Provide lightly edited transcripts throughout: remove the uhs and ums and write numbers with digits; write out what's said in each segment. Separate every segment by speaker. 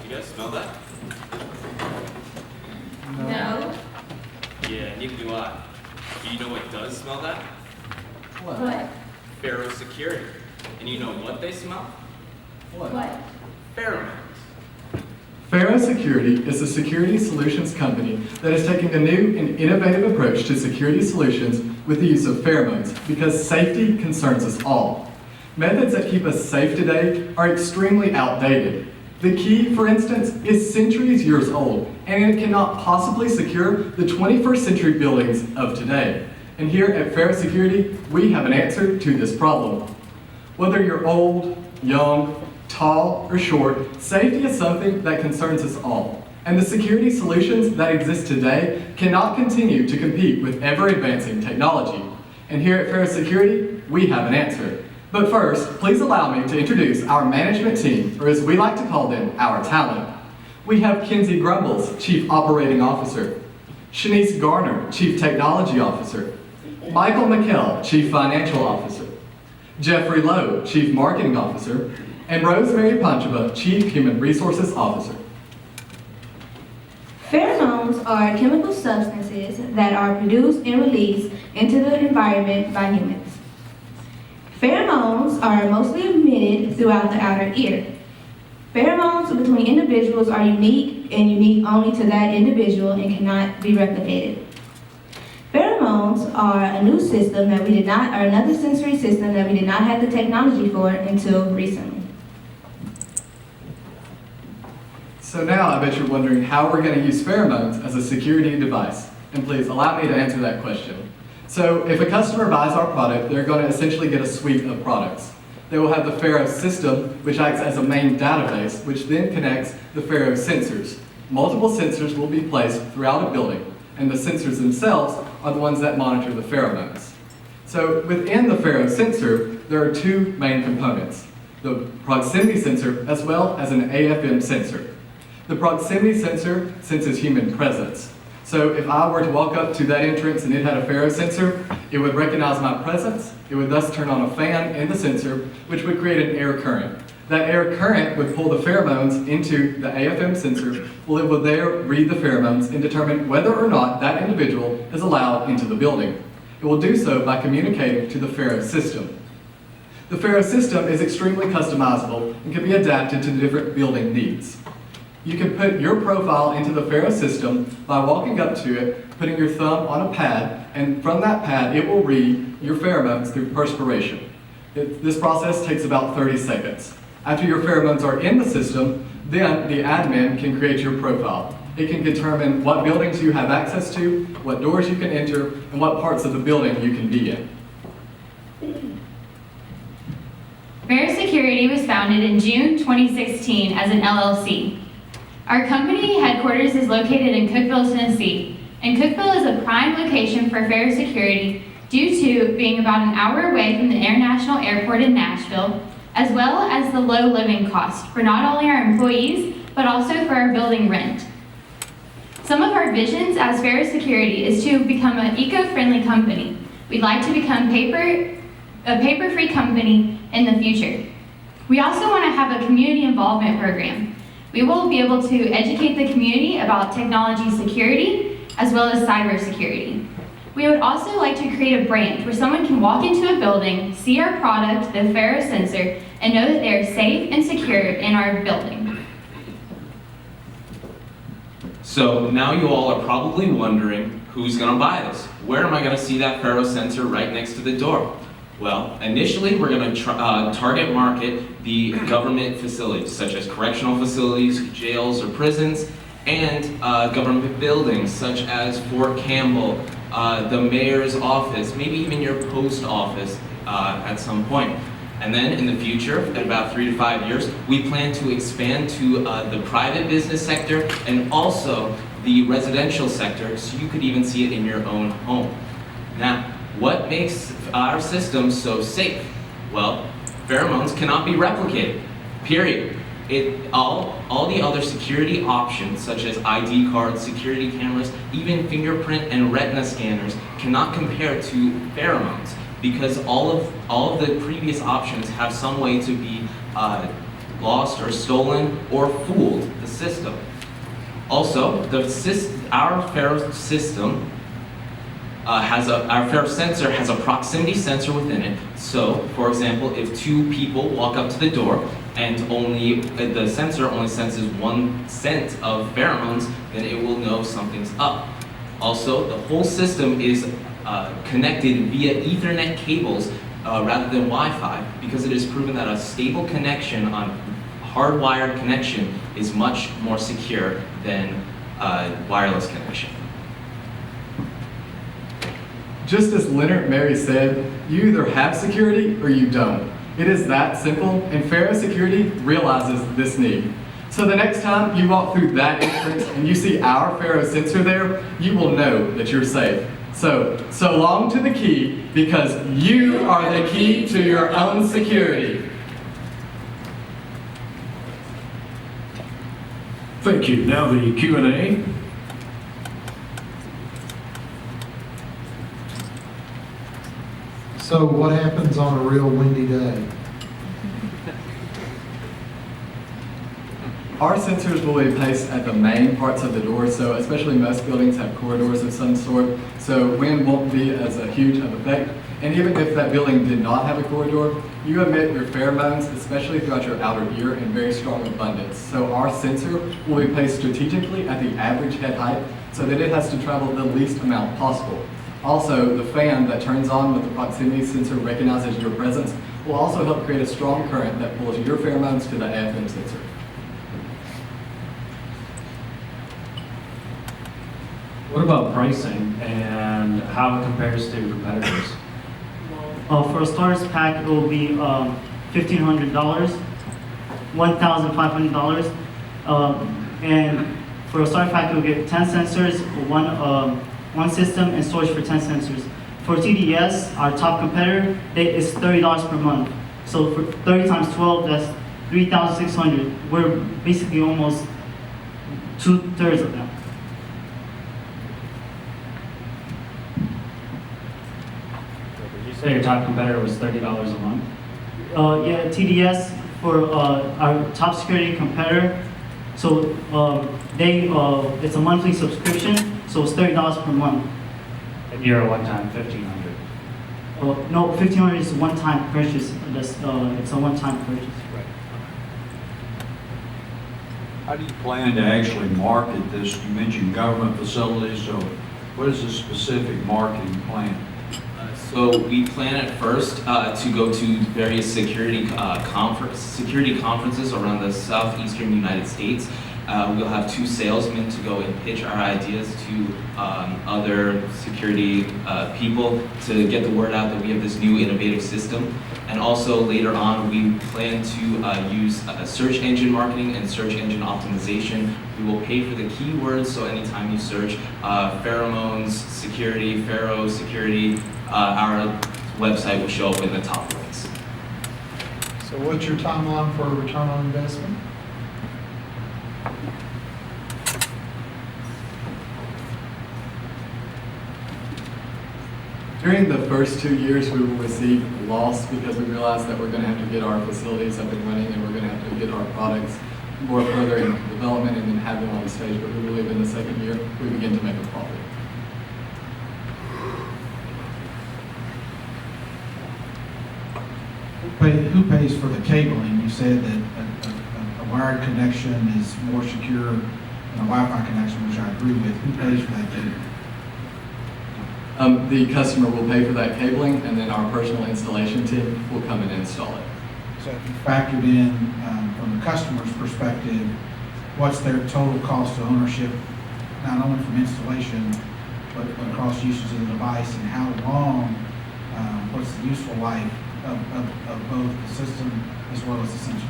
Speaker 1: You guys smell that?
Speaker 2: No.
Speaker 1: Yeah, neither do I. Do you know what does smell that?
Speaker 2: What?
Speaker 1: Pherosecurity. And you know what they smell?
Speaker 2: What?
Speaker 1: Pheromones.
Speaker 3: Pherosecurity is a security solutions company that is taking a new and innovative approach to security solutions with the use of pheromones because safety concerns us all. Methods that keep us safe today are extremely outdated. The key, for instance, is centuries years old, and it cannot possibly secure the 21st century buildings of today. And here at Pherosecurity, we have an answer to this problem. Whether you're old, young, tall, or short, safety is something that concerns us all. And the security solutions that exist today cannot continue to compete with ever-advancing technology. And here at Pherosecurity, we have an answer. But first, please allow me to introduce our management team, or as we like to call them, our talent. We have Kinsey Grumbles, Chief Operating Officer, Shanice Garner, Chief Technology Officer, Michael McKell, Chief Financial Officer, Jeffrey Lowe, Chief Marketing Officer, and Rosemary Pancheva, Chief Human Resources Officer.
Speaker 2: Pheromones are chemical substances that are produced and released into the environment by humans. Pheromones are mostly emitted throughout the outer ear. Pheromones between individuals are unique and unique only to that individual and cannot be replicated. Pheromones are a new system that are another sensory system that we did not have the technology for until recently.
Speaker 3: So now I bet you're wondering how we're going to use pheromones as a security device. And please allow me to answer that question. So if a customer buys our product, they're going to essentially get a suite of products. They will have the Phero system, which acts as a main database, which then connects the Phero sensors. Multiple sensors will be placed throughout a building, and the sensors themselves are the ones that monitor the pheromones. So within the Phero sensor, there are two main components, the proximity sensor as well as an AFM sensor. The proximity sensor senses human presence. So if I were to walk up to that entrance and it had a Phero sensor, it would recognize my presence. It would thus turn on a fan in the sensor, which would create an air current. That air current would pull the pheromones into the AFM sensor, it would there read the pheromones and determine whether or not that individual is allowed into the building. It will do so by communicating to the Phero system. The Phero system is extremely customizable and can be adapted to different building needs. You can put your profile into the Phero system by walking up to it, putting your thumb on a pad, and from that pad it will read your pheromones through perspiration. This process takes about 30 seconds. After your pheromones are in the system, then the admin can create your profile. It can determine what buildings you have access to, what doors you can enter, and what parts of the building you can be in.
Speaker 4: Pherosecurity was founded in June 2016 as an LLC. Our company headquarters is located in Cookeville, Tennessee, and Cookeville is a prime location for Pherosecurity due to being about an hour away from the International Airport in Nashville, as well as the low living cost for not only our employees, but also for our building rent. Some of our visions as Pherosecurity is to become an eco-friendly company. We'd like to become a paper-free company in the future. We also want to have a community involvement program. We will be able to educate the community about technology security as well as cyber security. We would also like to create a brand where someone can walk into a building, see our product, the Phero sensor, and know that they are safe and secure in our building.
Speaker 1: So now you all are probably wondering, who's going to buy this? Where am I going to see that Phero sensor right next to the door? Well, initially we're going to target market the government facilities, such as correctional facilities, jails or prisons, and government buildings, such as Fort Campbell, the mayor's office, maybe even your post office at some point. And then in the future, in about 3 to 5 years, we plan to expand to the private business sector and also the residential sector, so you could even see it in your own home. Now, what makes our system so safe? Well, pheromones cannot be replicated, period. All the other security options, such as ID cards, security cameras, even fingerprint and retina scanners, cannot compare to pheromones because all of the previous options have some way to be lost or stolen or fooled the system. Also, our Pharo system our Pharo sensor has a proximity sensor within it. So, for example, if two people walk up to the door and the sensor only senses 1 scent of pheromones, then it will know something's up. Also, the whole system is connected via Ethernet cables rather than Wi-Fi, because it is proven that a stable connection on hardwired connection is much more secure than wireless connection.
Speaker 3: Just as Leonard Mary said, you either have security or you don't. It is that simple, and Pherosecurity realizes this need. So the next time you walk through that entrance and you see our Pharo sensor there, you will know that you're safe. So long to the key, because you are the key to your own security.
Speaker 5: Thank you. Now the Q&A.
Speaker 6: So what happens on a real windy day?
Speaker 3: Our sensors will be placed at the main parts of the door, so especially most buildings have corridors of some sort, so wind won't be as a huge of effect. And even if that building did not have a corridor, you emit your pheromones, especially throughout your outer ear, in very strong abundance. So our sensor will be placed strategically at the average head height so that it has to travel the least amount possible. Also, the fan that turns on with the proximity sensor recognizes your presence will also help create a strong current that pulls your pheromones to the AFM sensor.
Speaker 5: What about pricing and how it compares to competitors?
Speaker 7: For a starter's pack, it will be $1,500, $1,500, and for a starter pack, you'll get 10 sensors, one system, and storage for 10 sensors. For TDS, our top competitor, it's $30 per month. So for 30 times 12, that's $3,600. We're basically almost 2/3 of them.
Speaker 5: Did you say your top competitor was $30 a month?
Speaker 7: Yeah, TDS for our top security competitor. So it's a monthly subscription, so it's $30 per month.
Speaker 5: And you're a one-time $1,500.
Speaker 7: No, $1,500 is a one-time purchase. It's a one-time purchase.
Speaker 5: Right.
Speaker 8: How do you plan to actually market this? You mentioned government facilities, so what is the specific marketing plan?
Speaker 1: So we plan at first to go to various security conferences around the southeastern United States. We'll have 2 salesmen to go and pitch our ideas to other security people to get the word out that we have this new innovative system. And also later on, we plan to use search engine marketing and search engine optimization. We will pay for the keywords, so anytime you search pheromones, security, Pherosecurity, our website will show up in the top links.
Speaker 6: So what's your timeline for a return on investment?
Speaker 3: During the first 2 years, we will receive loss because we realize that we're going to have to get our facilities up and running, and we're going to have to get our products more further in development and then have them on the stage. But we believe in the second year, we begin to make a profit.
Speaker 6: Who pays for the cabling? You said that a wired connection is more secure than a Wi-Fi connection, which I agree with. Who pays for that cabling?
Speaker 3: The customer will pay for that cabling, and then our personal installation team will come and install it.
Speaker 6: So if you factored in, from the customer's perspective, what's their total cost of ownership, not only from installation, but across usage of the device, and how long, what's the useful life of both the system as well as the sensor?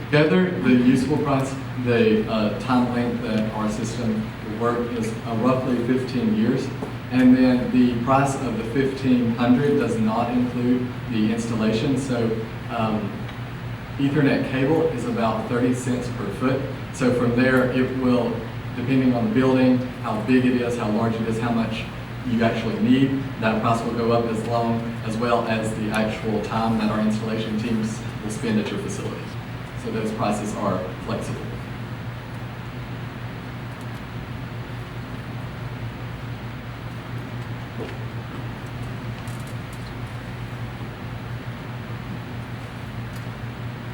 Speaker 3: Together, the useful price, the time length that our system will work is roughly 15 years. And then the price of the $1,500 does not include the installation. So Ethernet cable is about 30 cents per foot. So from there, it will, depending on the building, how big it is, how large it is, how much you actually need, that price will go up as well as the actual time that our installation teams will spend at your facility. So those prices are flexible.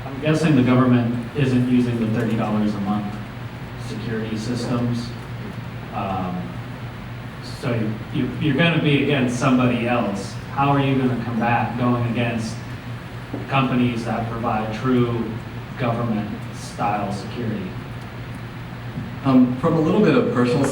Speaker 5: I'm guessing the government isn't using the $30 a month security systems. So you're going to be against somebody else. How are you going to combat going against companies that provide true government-style security?
Speaker 3: From a little bit of personal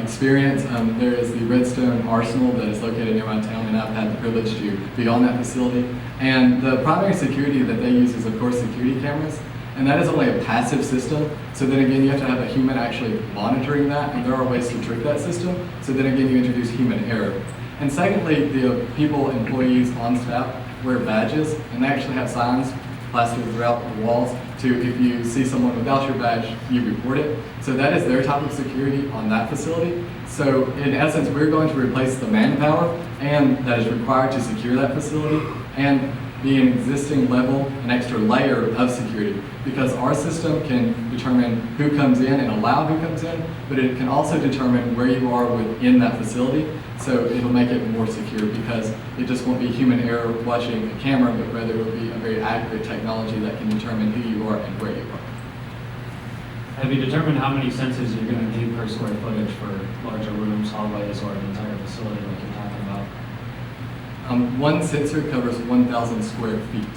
Speaker 3: experience, there is the Redstone Arsenal that is located near my town, and I've had the privilege to be on that facility. And the primary security that they use is, of course, security cameras. And that is only a passive system. So then again, you have to have a human actually monitoring that, and there are ways to trick that system. So then again, you introduce human error. And secondly, the people, employees on staff wear badges, and they actually have signs plastered throughout the walls to, if you see someone without your badge, you report it. So that is their type of security on that facility. So in essence, we're going to replace the manpower and that is required to secure that facility and be an existing level, an extra layer of security, because our system can determine who comes in and allow who comes in, but it can also determine where you are within that facility. So it'll make it more secure because it just won't be human error watching a camera, but rather it will be a very accurate technology that can determine who you are and where you are.
Speaker 5: Have you determined how many sensors you're going to need per square footage for larger rooms, hallways, or an entire facility like you're talking about?
Speaker 3: One sensor covers 1,000 square feet.